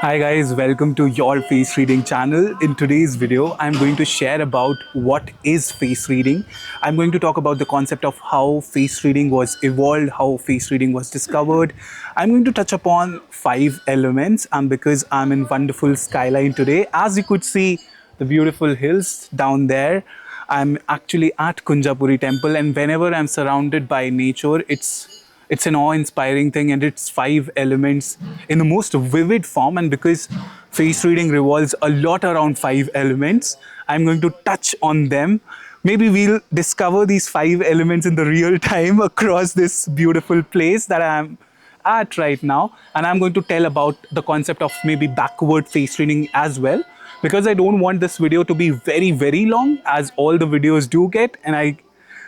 Hi guys, welcome to your face reading channel. In today's video, I'm going to share about what is face reading. I'm going to talk about the concept of how face reading was evolved, how face reading was discovered. I'm going to touch upon 5 elements, and because I'm in wonderful skyline today, as you could see the beautiful hills down there, I'm actually at Kunjapuri temple, and whenever I'm surrounded by nature, it's an awe-inspiring thing, and it's 5 elements in the most vivid form. And because face reading revolves a lot around 5 elements, I'm going to touch on them. Maybe we'll discover these 5 elements in the real time across this beautiful place that I'm at right now. And I'm going to tell about the concept of maybe backward face reading as well, because I don't want this video to be very, very long, as all the videos do get. And I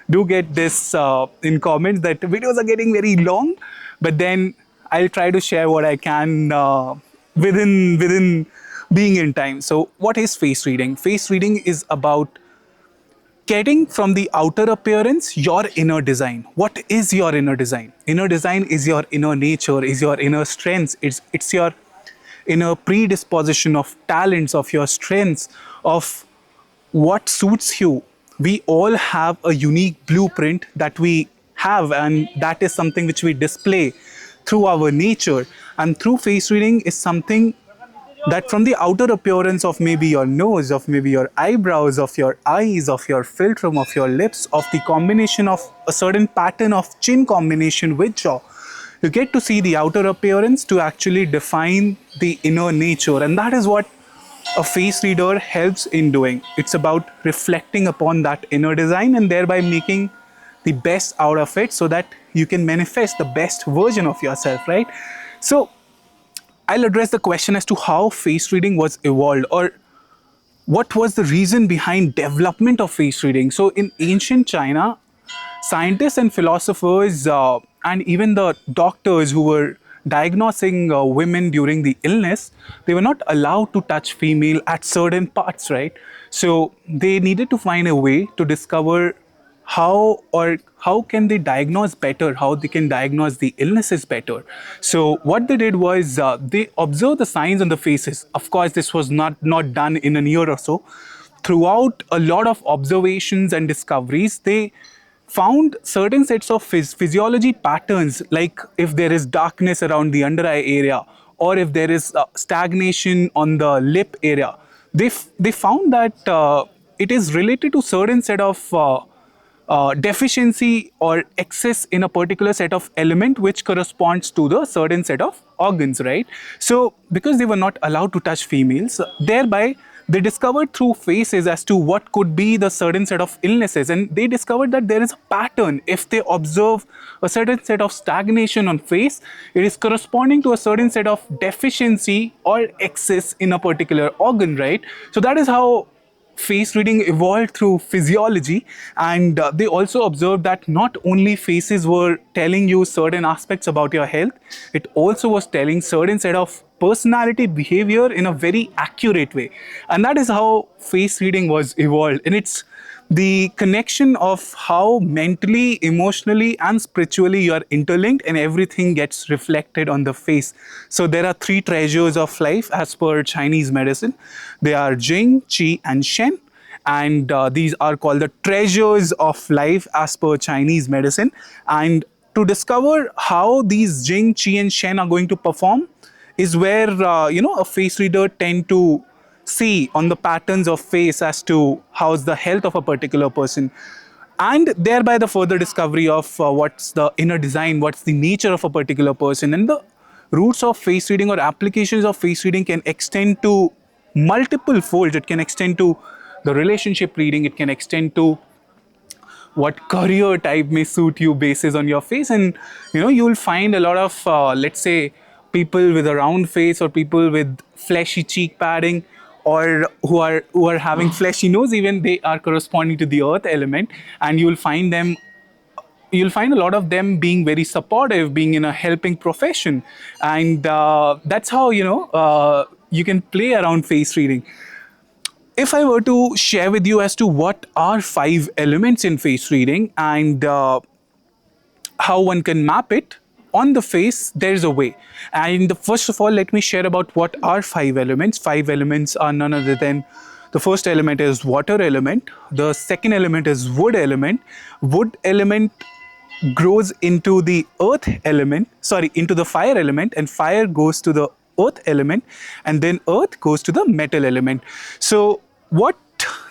do get this in comments that videos are getting very long, but then I'll try to share what I can within being in time. So, what is face reading? Face reading is about getting from the outer appearance your inner design. What is your inner design? Inner design is your inner nature, is your inner strengths. It's your inner predisposition of talents, of your strengths, of what suits you. We all have a unique blueprint that we have, and that is something which we display through our nature. And through face reading is something that from the outer appearance of maybe your nose, of maybe your eyebrows, of your eyes, of your philtrum, of your lips, of the combination of a certain pattern of chin combination with jaw, you get to see the outer appearance to actually define the inner nature. And that is what a face reader helps in doing. It's about reflecting upon that inner design and thereby making the best out of it so that you can manifest the best version of yourself, right? So I'll address the question as to how face reading was evolved, or what was the reason behind development of face reading. So in ancient China, scientists and philosophers and even the doctors who were diagnosing women during the illness, they were not allowed to touch female at certain parts, right? So they needed to find a way to discover how can they diagnose better, how they can diagnose the illnesses better. So what they did was they observed the signs on the faces. Of course, this was not done in a year or so. Throughout a lot of observations and discoveries, they found certain sets of physiology patterns, like if there is darkness around the under eye area, or if there is stagnation on the lip area. They found that it is related to certain set of deficiency or excess in a particular set of element which corresponds to the certain set of organs, right? So because they were not allowed to touch females, thereby they discovered through faces as to what could be the certain set of illnesses, and they discovered that there is a pattern. If they observe a certain set of stagnation on face, it is corresponding to a certain set of deficiency or excess in a particular organ, right? So that is how face reading evolved through physiology. And they also observed that not only faces were telling you certain aspects about your health, it also was telling certain set of personality behavior in a very accurate way. And that is how face reading was evolved, and it's the connection of how mentally, emotionally, and spiritually you are interlinked, and everything gets reflected on the face. So there are 3 treasures of life as per Chinese medicine. They are Jing, Qi, and Shen. And these are called the treasures of life as per Chinese medicine. And to discover how these Jing, Qi, and Shen are going to perform is where a face reader tend to see on the patterns of face as to how's the health of a particular person, and thereby the further discovery of what's the inner design, what's the nature of a particular person. And the roots of face reading or applications of face reading can extend to multiple folds. It can extend to the relationship reading, it can extend to what career type may suit you basis on your face. And you'll find a lot of let's say people with a round face, or people with fleshy cheek padding, or who are having fleshy nose, even they are corresponding to the earth element. And you'll find a lot of them being very supportive, being in a helping profession. And that's how you can play around face reading. If I were to share with you as to what are 5 elements in face reading, and how one can map it, on the face there is a way. And first of all, let me share about what are five elements. Five elements are none other than, the first element is water element, the second element is wood element. Wood element grows into the earth element, sorry, into the fire element, and fire goes to the earth element, and then earth goes to the metal element. So what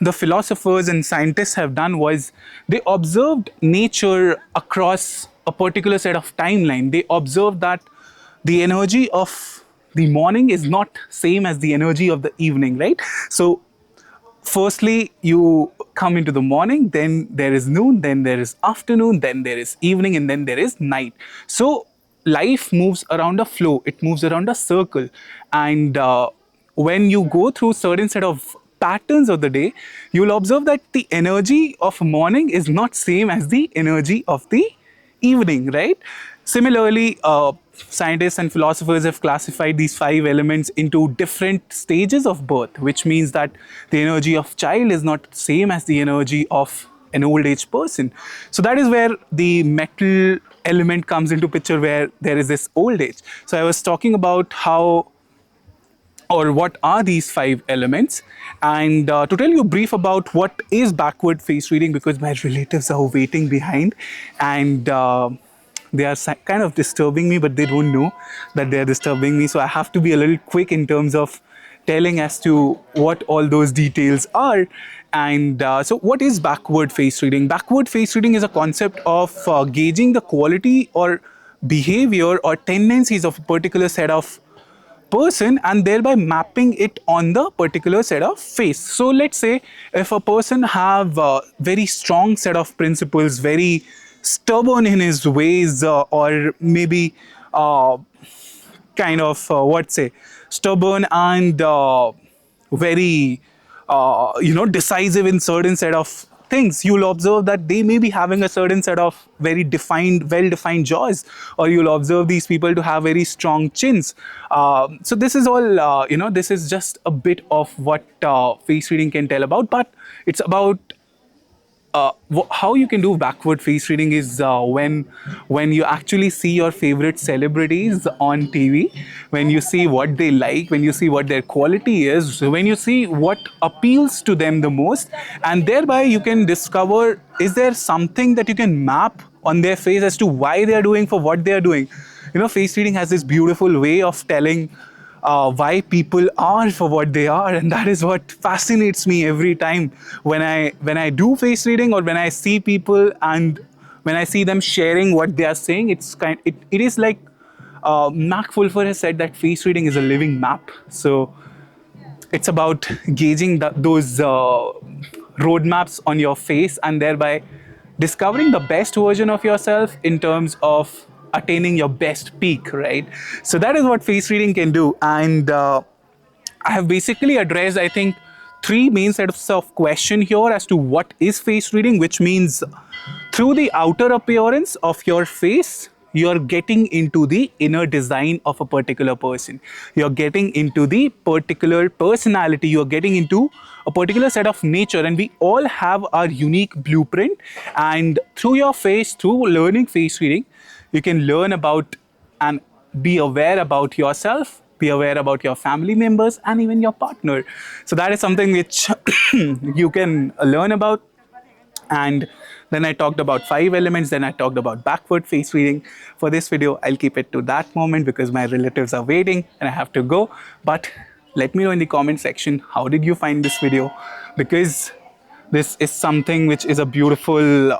the philosophers and scientists have done was they observed nature across a particular set of timeline. They observed that the energy of the morning is not same as the energy of the evening, right? So firstly you come into the morning, then there is noon, then there is afternoon, then there is evening, and then there is night. So life moves around a flow, it moves around a circle. And when you go through certain set of patterns of the day, you'll observe that the energy of morning is not same as the energy of the evening, right? Similarly, scientists and philosophers have classified these five elements into different stages of birth, which means that the energy of child is not same as the energy of an old age person. So that is where the metal element comes into picture, where there is this old age. So I was talking about how or what are these five elements, and to tell you a brief about what is backward face reading, because my relatives are waiting behind, and they are kind of disturbing me, but they don't know that they are disturbing me, so I have to be a little quick in terms of telling as to what all those details are. And so what is backward face reading? Backward face reading is a concept of gauging the quality or behavior or tendencies of a particular set of person, and thereby mapping it on the particular set of face. So let's say if a person have a very strong set of principles, very stubborn in his ways, or maybe kind of what say stubborn and very decisive in certain set of things, you'll observe that they may be having a certain set of very defined, well defined jaws, or you'll observe these people to have very strong chins. So this is all this is just a bit of what face reading can tell about, but it's about how you can do backward face reading is when you actually see your favorite celebrities on TV, when you see what they like, when you see what their quality is, when you see what appeals to them the most, and thereby you can discover, is there something that you can map on their face as to why they are doing for what they are doing. Face reading has this beautiful way of telling why people are for what they are, and that is what fascinates me every time when I do face reading, or when I see people and when I see them sharing what they are saying. It is like Mark Fulfer has said that face reading is a living map. So it's about gauging those roadmaps on your face, and thereby discovering the best version of yourself in terms of attaining your best peak, right? So that is what face reading can do. And I have basically addressed, I think, three main sets of question here as to what is face reading, which means through the outer appearance of your face, you're getting into the inner design of a particular person. You're getting into the particular personality. You're getting into a particular set of nature, and we all have our unique blueprint. And through your face, through learning face reading, you can learn about and be aware about yourself, be aware about your family members, and even your partner. So that is something which you can learn about. And then I talked about five elements, then I talked about backward face reading. For this video, I'll keep it to that moment because my relatives are waiting and I have to go. But let me know in the comment section, how did you find this video? Because this is something which is a beautiful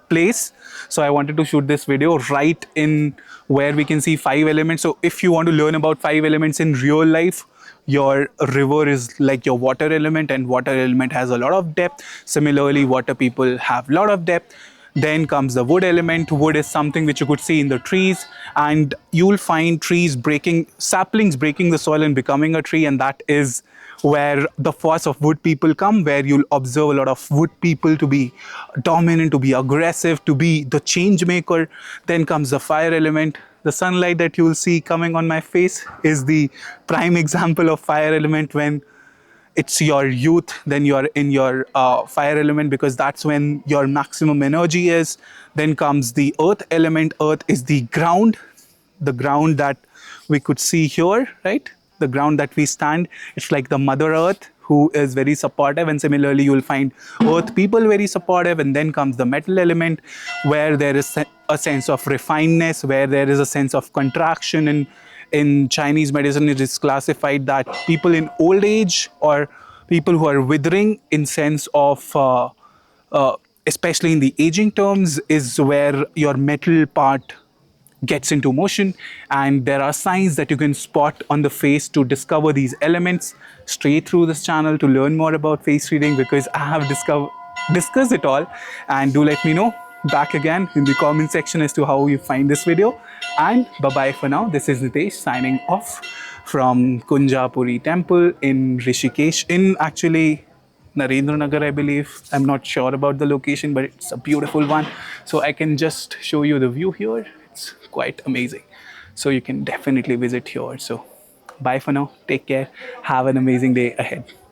place. So I wanted to shoot this video right in where we can see five elements. So if you want to learn about five elements in real life, your river is like your water element, and water element has a lot of depth. Similarly, water people have a lot of depth. Then comes the wood element. Wood is something which you could see in the trees, and you'll find trees breaking, saplings breaking the soil and becoming a tree, and that is where the force of wood people come, where you'll observe a lot of wood people to be dominant, to be aggressive, to be the change maker. Then comes the fire element. The sunlight that you'll see coming on my face is the prime example of fire element, when it's your youth, then you're in your fire element, because that's when your maximum energy is. Then comes the earth element. Earth is the ground that we could see here, right? The ground that we stand. It's like the Mother Earth, who is very supportive, and similarly you'll find earth people very supportive. And then comes the metal element, where there is a sense of refinedness, where there is a sense of contraction. And in Chinese medicine, it is classified that people in old age, or people who are withering in sense of uh, especially in the aging terms, is where your metal part gets into motion. And there are signs that you can spot on the face to discover these elements. Straight through this channel to learn more about face reading, because I have discussed it all. And do let me know back again in the comment section as to how you find this video. And bye bye for now. This is Nitesh signing off from Kunjapuri temple in Rishikesh, in actually Narendra Nagar, I believe. I'm not sure about the location, but it's a beautiful one. So I can just show you the view here. It's quite amazing. So you can definitely visit here. So bye for now. Take care. Have an amazing day ahead.